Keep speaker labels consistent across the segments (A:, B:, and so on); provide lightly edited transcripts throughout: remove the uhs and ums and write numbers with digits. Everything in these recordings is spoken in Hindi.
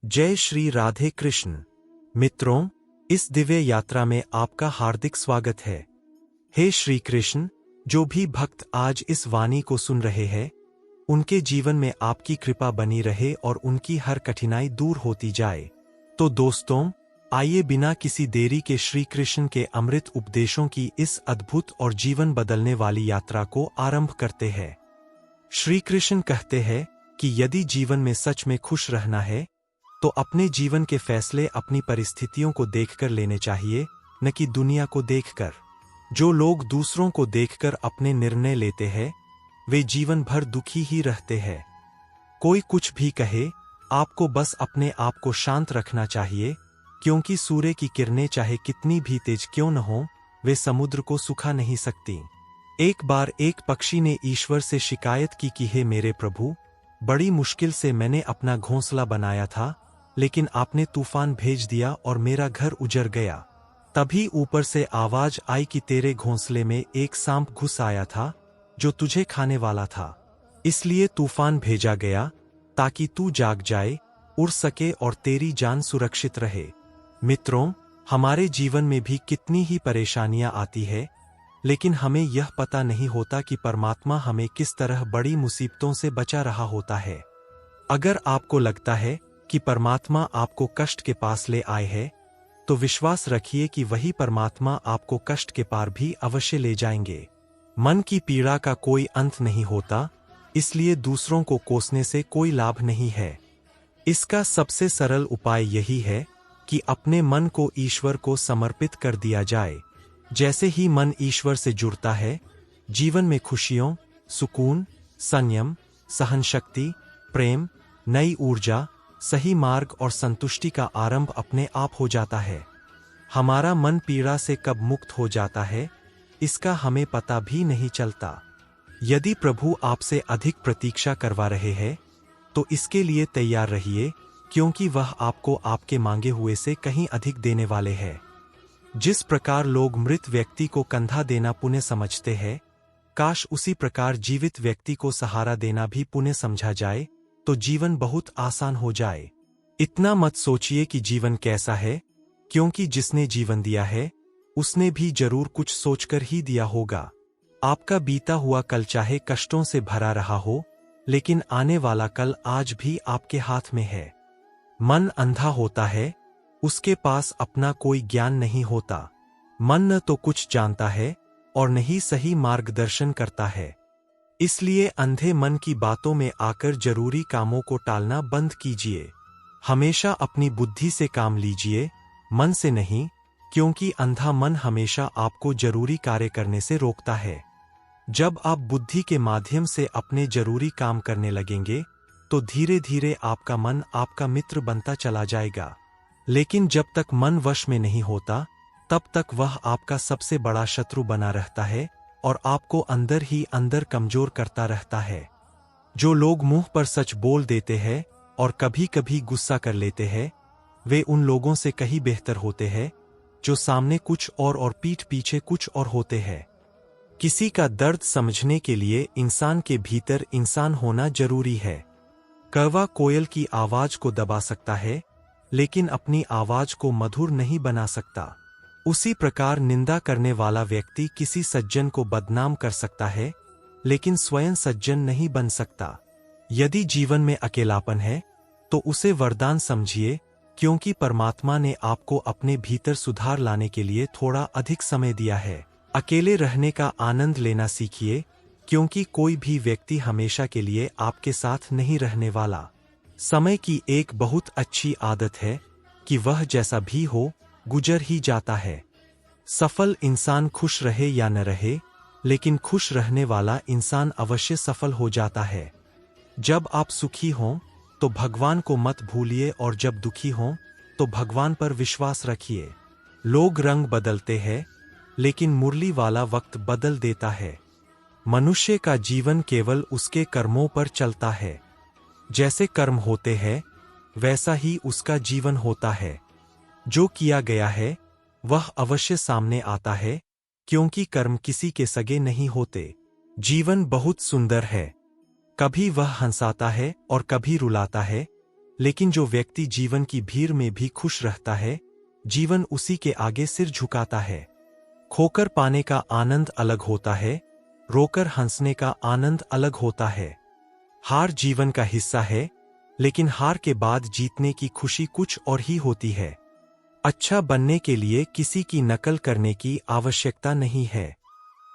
A: जय श्री राधे कृष्ण। मित्रों, इस दिव्य यात्रा में आपका हार्दिक स्वागत है। हे श्री कृष्ण, जो भी भक्त आज इस वाणी को सुन रहे हैं, उनके जीवन में आपकी कृपा बनी रहे और उनकी हर कठिनाई दूर होती जाए। तो दोस्तों, आइए बिना किसी देरी के श्री कृष्ण के अमृत उपदेशों की इस अद्भुत और जीवन बदलने वाली यात्रा को आरंभ करते हैं। श्री कृष्ण कहते हैं कि यदि जीवन में सच में खुश रहना है, तो अपने जीवन के फैसले अपनी परिस्थितियों को देखकर लेने चाहिए, न कि दुनिया को देखकर। जो लोग दूसरों को देखकर अपने निर्णय लेते हैं, वे जीवन भर दुखी ही रहते हैं। कोई कुछ भी कहे, आपको बस अपने आप को शांत रखना चाहिए, क्योंकि सूर्य की किरणें चाहे कितनी भी तेज क्यों न हो, वे समुद्र को सुखा नहीं सकती। एक बार एक पक्षी ने ईश्वर से शिकायत की कि हे मेरे प्रभु, बड़ी मुश्किल से मैंने अपना घोंसला बनाया था, लेकिन आपने तूफान भेज दिया और मेरा घर उजड़ गया। तभी ऊपर से आवाज आई कि तेरे घोंसले में एक सांप घुस आया था, जो तुझे खाने वाला था। इसलिए तूफान भेजा गया, ताकि तू जाग जाए, उड़ सके और तेरी जान सुरक्षित रहे। मित्रों, हमारे जीवन में भी कितनी ही परेशानियां आती है, लेकिन हमें यह पता नहीं होता कि परमात्मा हमें किस तरह बड़ी मुसीबतों से बचा रहा होता है। अगर आपको लगता है कि परमात्मा आपको कष्ट के पास ले आए है, तो विश्वास रखिए कि वही परमात्मा आपको कष्ट के पार भी अवश्य ले जाएंगे। मन की पीड़ा का कोई अंत नहीं होता, इसलिए दूसरों को कोसने से कोई लाभ नहीं है। इसका सबसे सरल उपाय यही है कि अपने मन को ईश्वर को समर्पित कर दिया जाए। जैसे ही मन ईश्वर से जुड़ता है, जीवन में खुशियों, सुकून, संयम, सहनशक्ति, प्रेम, नई ऊर्जा, सही मार्ग और संतुष्टि का आरंभ अपने आप हो जाता है। हमारा मन पीड़ा से कब मुक्त हो जाता है, इसका हमें पता भी नहीं चलता। यदि प्रभु आपसे अधिक प्रतीक्षा करवा रहे हैं, तो इसके लिए तैयार रहिए, क्योंकि वह आपको आपके मांगे हुए से कहीं अधिक देने वाले हैं। जिस प्रकार लोग मृत व्यक्ति को कंधा देना पुण्य समझते हैं, काश उसी प्रकार जीवित व्यक्ति को सहारा देना भी पुण्य समझा जाए, तो जीवन बहुत आसान हो जाए। इतना मत सोचिए कि जीवन कैसा है, क्योंकि जिसने जीवन दिया है, उसने भी जरूर कुछ सोचकर ही दिया होगा। आपका बीता हुआ कल चाहे कष्टों से भरा रहा हो, लेकिन आने वाला कल आज भी आपके हाथ में है। मन अंधा होता है, उसके पास अपना कोई ज्ञान नहीं होता। मन न तो कुछ जानता है और न ही सही मार्गदर्शन करता है। इसलिए अंधे मन की बातों में आकर जरूरी कामों को टालना बंद कीजिए। हमेशा अपनी बुद्धि से काम लीजिए, मन से नहीं, क्योंकि अंधा मन हमेशा आपको जरूरी कार्य करने से रोकता है। जब आप बुद्धि के माध्यम से अपने जरूरी काम करने लगेंगे, तो धीरे धीरे आपका मन आपका मित्र बनता चला जाएगा। लेकिन जब तक मन वश में नहीं होता, तब तक वह आपका सबसे बड़ा शत्रु बना रहता है और आपको अंदर ही अंदर कमजोर करता रहता है। जो लोग मुंह पर सच बोल देते हैं और कभी कभी गुस्सा कर लेते हैं, वे उन लोगों से कहीं बेहतर होते हैं, जो सामने कुछ और पीठ पीछे कुछ और होते हैं। किसी का दर्द समझने के लिए इंसान के भीतर इंसान होना जरूरी है। कौवा कोयल की आवाज को दबा सकता है, लेकिन अपनी आवाज को मधुर नहीं बना सकता। उसी प्रकार निंदा करने वाला व्यक्ति किसी सज्जन को बदनाम कर सकता है, लेकिन स्वयं सज्जन नहीं बन सकता। यदि जीवन में अकेलापन है, तो उसे वरदान समझिए, क्योंकि परमात्मा ने आपको अपने भीतर सुधार लाने के लिए थोड़ा अधिक समय दिया है। अकेले रहने का आनंद लेना सीखिए, क्योंकि कोई भी व्यक्ति हमेशा के लिए आपके साथ नहीं रहने वाला। समय की एक बहुत अच्छी आदत है कि वह जैसा भी हो, गुजर ही जाता है। सफल इंसान खुश रहे या न रहे, लेकिन खुश रहने वाला इंसान अवश्य सफल हो जाता है। जब आप सुखी हों, तो भगवान को मत भूलिए, और जब दुखी हों, तो भगवान पर विश्वास रखिए। लोग रंग बदलते हैं, लेकिन मुरली वाला वक्त बदल देता है। मनुष्य का जीवन केवल उसके कर्मों पर चलता है। जैसे कर्म होते हैं, वैसा ही उसका जीवन होता है। जो किया गया है, वह अवश्य सामने आता है, क्योंकि कर्म किसी के सगे नहीं होते। जीवन बहुत सुंदर है। कभी वह हंसाता है और कभी रुलाता है, लेकिन जो व्यक्ति जीवन की भीड़ में भी खुश रहता है, जीवन उसी के आगे सिर झुकाता है। खोकर पाने का आनंद अलग होता है, रोकर हंसने का आनंद अलग होता है। हार जीवन का हिस्सा है, लेकिन हार के बाद जीतने की खुशी कुछ और ही होती है। अच्छा बनने के लिए किसी की नकल करने की आवश्यकता नहीं है।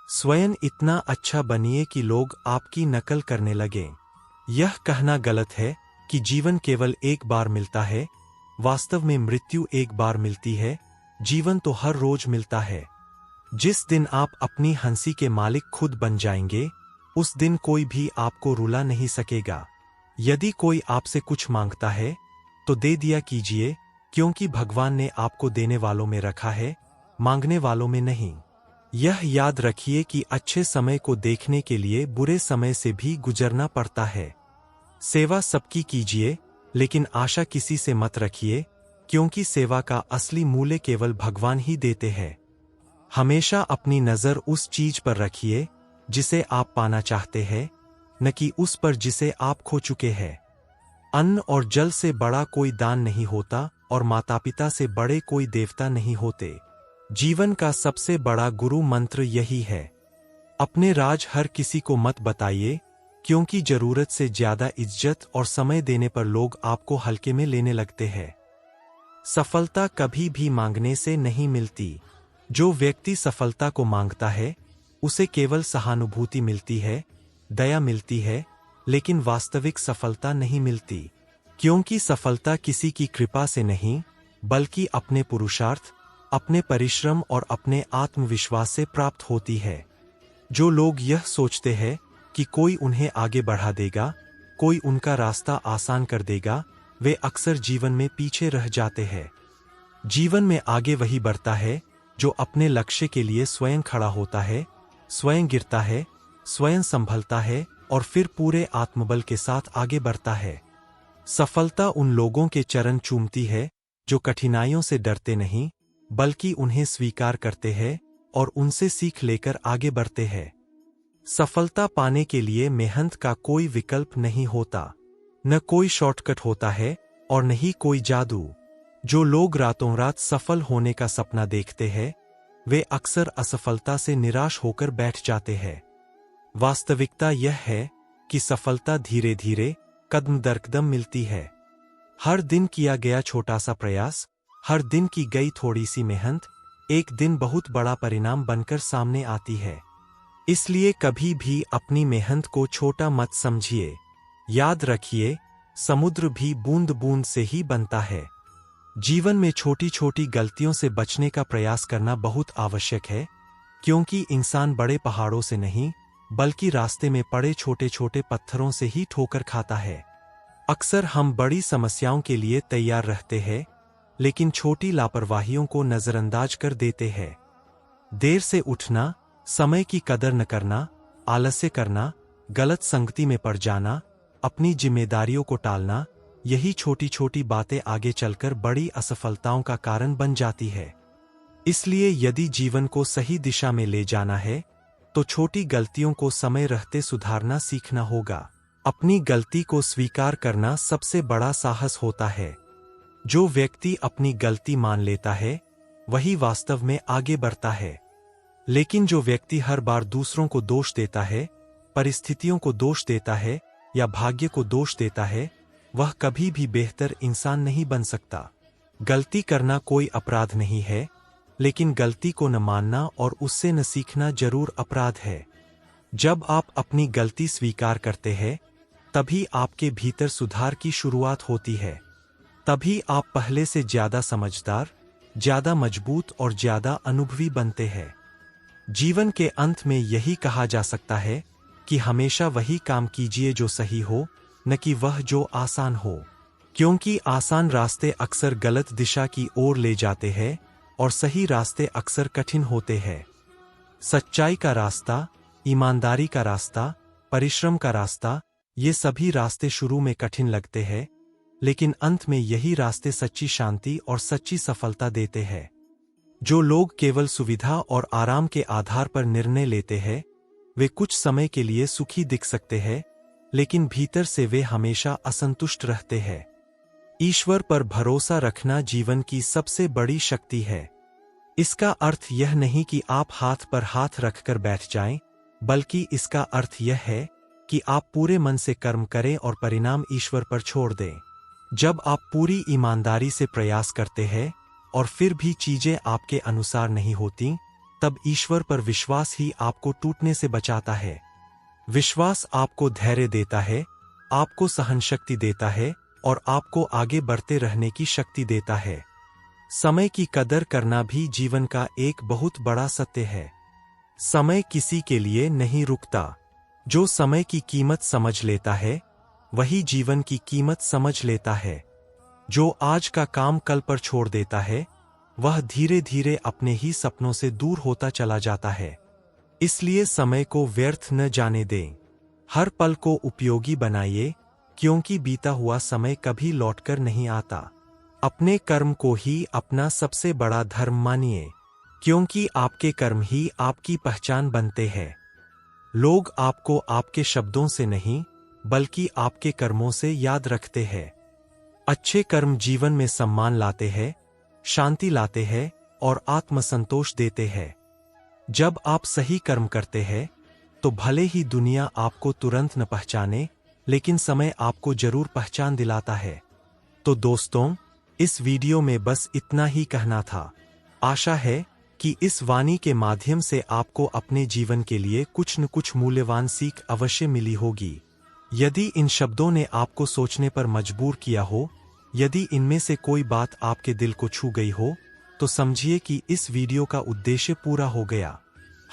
A: स्वयं इतना अच्छा बनिए कि लोग आपकी नकल करने लगें। यह कहना गलत है कि जीवन केवल एक बार मिलता है। वास्तव में मृत्यु एक बार मिलती है, जीवन तो हर रोज मिलता है। जिस दिन आप अपनी हंसी के मालिक खुद बन जाएंगे, उस दिन कोई भी आपको रुला नहीं सकेगा। यदि कोई आपसे कुछ मांगता है तो दे दिया कीजिए, क्योंकि भगवान ने आपको देने वालों में रखा है, मांगने वालों में नहीं। यह याद रखिए कि अच्छे समय को देखने के लिए बुरे समय से भी गुजरना पड़ता है। सेवा सबकी कीजिए, लेकिन आशा किसी से मत रखिए, क्योंकि सेवा का असली मूल्य केवल भगवान ही देते हैं। हमेशा अपनी नज़र उस चीज पर रखिए जिसे आप पाना चाहते हैं, न कि उस पर जिसे आप खो चुके हैं। अन्न और जल से बड़ा कोई दान नहीं होता, और माता पिता से बड़े कोई देवता नहीं होते। जीवन का सबसे बड़ा गुरु मंत्र यही है। अपने राज हर किसी को मत बताइए, क्योंकि जरूरत से ज्यादा इज्जत और समय देने पर लोग आपको हल्के में लेने लगते हैं। सफलता कभी भी मांगने से नहीं मिलती। जो व्यक्ति सफलता को मांगता है, उसे केवल सहानुभूति मिलती है, दया मिलती है, लेकिन वास्तविक सफलता नहीं मिलती। क्योंकि सफलता किसी की कृपा से नहीं, बल्कि अपने पुरुषार्थ, अपने परिश्रम और अपने आत्मविश्वास से प्राप्त होती है। जो लोग यह सोचते हैं कि कोई उन्हें आगे बढ़ा देगा, कोई उनका रास्ता आसान कर देगा, वे अक्सर जीवन में पीछे रह जाते हैं। जीवन में आगे वही बढ़ता है जो अपने लक्ष्य के लिए स्वयं खड़ा होता है, स्वयं गिरता है, स्वयं संभलता है और फिर पूरे आत्मबल के साथ आगे बढ़ता है। सफलता उन लोगों के चरण चूमती है जो कठिनाइयों से डरते नहीं, बल्कि उन्हें स्वीकार करते हैं और उनसे सीख लेकर आगे बढ़ते हैं। सफलता पाने के लिए मेहनत का कोई विकल्प नहीं होता, न कोई शॉर्टकट होता है और न ही कोई जादू। जो लोग रातों रात सफल होने का सपना देखते हैं, वे अक्सर असफलता से निराश होकर बैठ जाते हैं। वास्तविकता यह है कि सफलता धीरे धीरे, कदम दर कदम मिलती है। हर दिन किया गया छोटा सा प्रयास, हर दिन की गई थोड़ी सी मेहनत, एक दिन बहुत बड़ा परिणाम बनकर सामने आती है। इसलिए कभी भी अपनी मेहनत को छोटा मत समझिए। याद रखिए, समुद्र भी बूंद बूंद से ही बनता है। जीवन में छोटी छोटी गलतियों से बचने का प्रयास करना बहुत आवश्यक है, क्योंकि इंसान बड़े पहाड़ों से नहीं, बल्कि रास्ते में पड़े छोटे छोटे पत्थरों से ही ठोकर खाता है। अक्सर हम बड़ी समस्याओं के लिए तैयार रहते हैं, लेकिन छोटी लापरवाहियों को नजरअंदाज कर देते हैं। देर से उठना, समय की कदर न करना, आलस्य करना, गलत संगति में पड़ जाना, अपनी जिम्मेदारियों को टालना, यही छोटी छोटी बातें आगे चलकर बड़ी असफलताओं का कारण बन जाती है। इसलिए यदि जीवन को सही दिशा में ले जाना है, तो छोटी गलतियों को समय रहते सुधारना सीखना होगा। अपनी गलती को स्वीकार करना सबसे बड़ा साहस होता है। जो व्यक्ति अपनी गलती मान लेता है, वही वास्तव में आगे बढ़ता है। लेकिन जो व्यक्ति हर बार दूसरों को दोष देता है, परिस्थितियों को दोष देता है या भाग्य को दोष देता है, वह कभी भी बेहतर इंसान नहीं बन सकता। गलती करना कोई अपराध नहीं है, लेकिन गलती को न मानना और उससे न सीखना जरूर अपराध है। जब आप अपनी गलती स्वीकार करते हैं, तभी आपके भीतर सुधार की शुरुआत होती है। तभी आप पहले से ज्यादा समझदार, ज्यादा मजबूत और ज्यादा अनुभवी बनते हैं। जीवन के अंत में यही कहा जा सकता है कि हमेशा वही काम कीजिए जो सही हो, न कि वह जो आसान हो, क्योंकि आसान रास्ते अक्सर गलत दिशा की ओर ले जाते हैं और सही रास्ते अक्सर कठिन होते हैं। सच्चाई का रास्ता, ईमानदारी का रास्ता, परिश्रम का रास्ता, ये सभी रास्ते शुरू में कठिन लगते हैं, लेकिन अंत में यही रास्ते सच्ची शांति और सच्ची सफलता देते हैं। जो लोग केवल सुविधा और आराम के आधार पर निर्णय लेते हैं, वे कुछ समय के लिए सुखी दिख सकते हैं, लेकिन भीतर से वे हमेशा असंतुष्ट रहते हैं। ईश्वर पर भरोसा रखना जीवन की सबसे बड़ी शक्ति है। इसका अर्थ यह नहीं कि आप हाथ पर हाथ रखकर बैठ जाएं, बल्कि इसका अर्थ यह है कि आप पूरे मन से कर्म करें और परिणाम ईश्वर पर छोड़ दें। जब आप पूरी ईमानदारी से प्रयास करते हैं और फिर भी चीजें आपके अनुसार नहीं होती, तब ईश्वर पर विश्वास ही आपको टूटने से बचाता है। विश्वास आपको धैर्य देता है, आपको सहनशक्ति देता है और आपको आगे बढ़ते रहने की शक्ति देता है। समय की कदर करना भी जीवन का एक बहुत बड़ा सत्य है। समय किसी के लिए नहीं रुकता। जो समय की कीमत समझ लेता है, वही जीवन की कीमत समझ लेता है। जो आज का काम कल पर छोड़ देता है, वह धीरे धीरे अपने ही सपनों से दूर होता चला जाता है। इसलिए समय को व्यर्थ न जाने दें। हर पल को उपयोगी बनाइए, क्योंकि बीता हुआ समय कभी लौटकर नहीं आता। अपने कर्म को ही अपना सबसे बड़ा धर्म मानिए, क्योंकि आपके कर्म ही आपकी पहचान बनते हैं। लोग आपको आपके शब्दों से नहीं, बल्कि आपके कर्मों से याद रखते हैं। अच्छे कर्म जीवन में सम्मान लाते हैं, शांति लाते हैं और आत्मसंतोष देते हैं। जब आप सही कर्म करते हैं, तो भले ही दुनिया आपको तुरंत न पहचाने, लेकिन समय आपको जरूर पहचान दिलाता है। तो दोस्तों, इस वीडियो में बस इतना ही कहना था। आशा है कि इस वाणी के माध्यम से आपको अपने जीवन के लिए कुछ न कुछ मूल्यवान सीख अवश्य मिली होगी। यदि इन शब्दों ने आपको सोचने पर मजबूर किया हो, यदि इनमें से कोई बात आपके दिल को छू गई हो, तो समझिए कि इस वीडियो का उद्देश्य पूरा हो गया।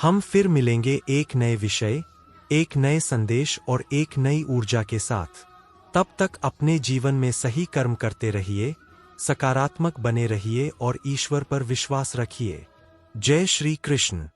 A: हम फिर मिलेंगे एक नए विषय, एक नए संदेश और एक नई ऊर्जा के साथ। तब तक अपने जीवन में सही कर्म करते रहिए, सकारात्मक बने रहिए और ईश्वर पर विश्वास रखिए। जय श्री कृष्ण।